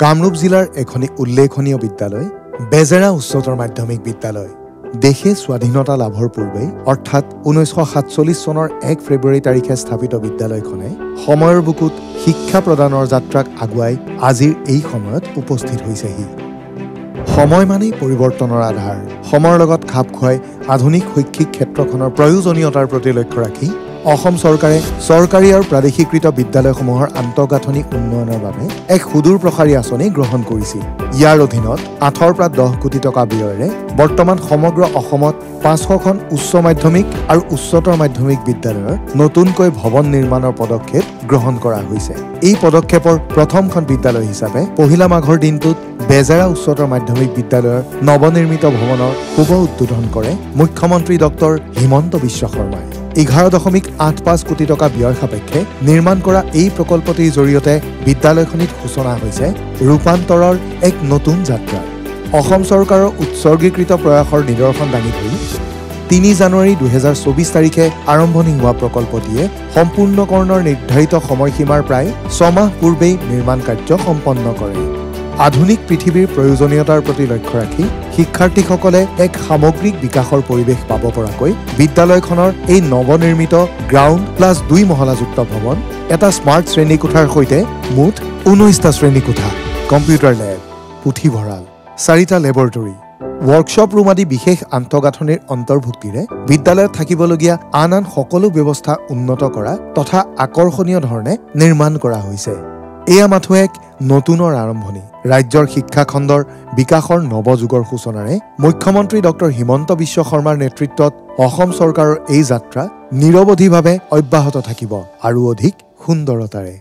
কামৰূপ জিলাৰ এখনি উল্লেখনীয় বিদ্যালয় বেজেৰা উচ্চতৰ মাধ্যমিক বিদ্যালয় দেশে স্বাধীনতা লাভৰ পূৰ্বে অৰ্থাৎ 1947 চনৰ 1 ফেব্ৰুৱাৰী তাৰিখে স্থাপিত বিদ্যালয়খনে সময়ৰ বুকুত শিক্ষা প্ৰদানৰ যাত্ৰাক আগুৱাই আজিৰ এই সময়ত উপস্থিত হৈছেহি। সময় মানেই পৰিৱৰ্তনৰ আধাৰ। সময়ৰ লগত খাপ খুৱাই আধুনিক শৈক্ষিক ক্ষেত্ৰখনৰ প্ৰয়োজনীয়তাৰ প্ৰতি লক্ষ্য ৰাখি অসম চৰকাৰে চৰকাৰী আৰু প্ৰাদেশিকৃত বিদ্যালয়সমূহৰ আন্তঃগাঁথনি উন্নয়নৰ বাবে এক সুদূৰ প্ৰসাৰী আঁচনি গ্ৰহণ কৰিছিল। ইয়াৰ অধীনত 8ৰ পৰা 10 কোটি টকা ব্যয়েৰে বৰ্তমান সমগ্ৰ অসমত 500খন উচ্চ মাধ্যমিক আৰু উচ্চতৰ মাধ্যমিক বিদ্যালয়ৰ নতুনকৈ ভৱন নিৰ্মাণৰ পদক্ষেপ গ্ৰহণ কৰা হৈছে। এই পদক্ষেপৰ প্ৰথমখন বিদ্যালয় হিচাপে পহিলা মাঘৰ দিনটোত বেজেৰা উচ্চতৰ মাধ্যমিক বিদ্যালয়ৰ নৱনিৰ্মিত ভৱনৰ শুভ উদ্বোধন কৰে মুখ্যমন্ত্ৰী ডক্টৰ হিমন্ত বিশ্ব শৰ্মাই। 11.85 কোটি টকা ব্যয় সাপেক্ষে নিৰ্মাণ কৰা এই প্ৰকল্পটিৰ জৰিয়তে বিদ্যালয়খনিত সূচনা হৈছে ৰূপান্তৰৰ এক নতুন যাত্ৰা। অসম চৰকাৰৰ উৎসৰ্গীকৃত প্ৰয়াসৰ নিদৰ্শন দাঙি ধৰি 3 জানুৱাৰী 2024 তাৰিখে আৰম্ভণি হোৱা প্ৰকল্পটিয়ে সম্পূৰ্ণকৰণৰ নিৰ্ধাৰিত সময়সীমাৰ প্ৰায় 6 মাহ পূৰ্বেই নিৰ্মাণ কাৰ্য সম্পন্ন কৰে। আধুনিক পৃথিৱীৰ প্ৰয়োজনীয়তাৰ প্ৰতি লক্ষ্য ৰাখি শিক্ষাৰ্থীসকলে এক সামগ্ৰিক বিকাশৰ পৰিৱেশ পাব পৰাকৈ বিদ্যালয়খনৰ এই নৱনিৰ্মিত গ্ৰাউণ্ড প্লাছ 2 মহলাযুক্ত ভৱন, এটা স্মাৰ্ট শ্ৰেণীকোঠাৰ সৈতে মুঠ 19টা শ্ৰেণীকোঠা, কম্পিউটাৰ লেব, পুথিভঁৰাল, 4টা লেবৰেটৰী, ৱৰ্কশ্বপ ৰুম আদি বিশেষ আন্তঃগাঁথনিৰ অন্তৰ্ভুক্তিৰে বিদ্যালয়ত থাকিবলগীয়া আন সকলো ব্যৱস্থা উন্নত কৰা তথা আকৰ্ষণীয় ধৰণে নিৰ্মাণ কৰা হৈছে। এয়া মাথো এক নতুনৰ আৰম্ভণি। ৰাজ্যৰ শিক্ষা খণ্ডৰ বিকাশৰ নৱযুগৰ সূচনাৰে মুখ্যমন্ত্ৰী ডক্টৰ হিমন্ত বিশ্ব শৰ্মাৰ নেতৃত্বত অসম চৰকাৰৰ এই যাত্ৰা নিৰৱধিভাৱে অব্যাহত থাকিব আৰু অধিক সুন্দৰতাৰে।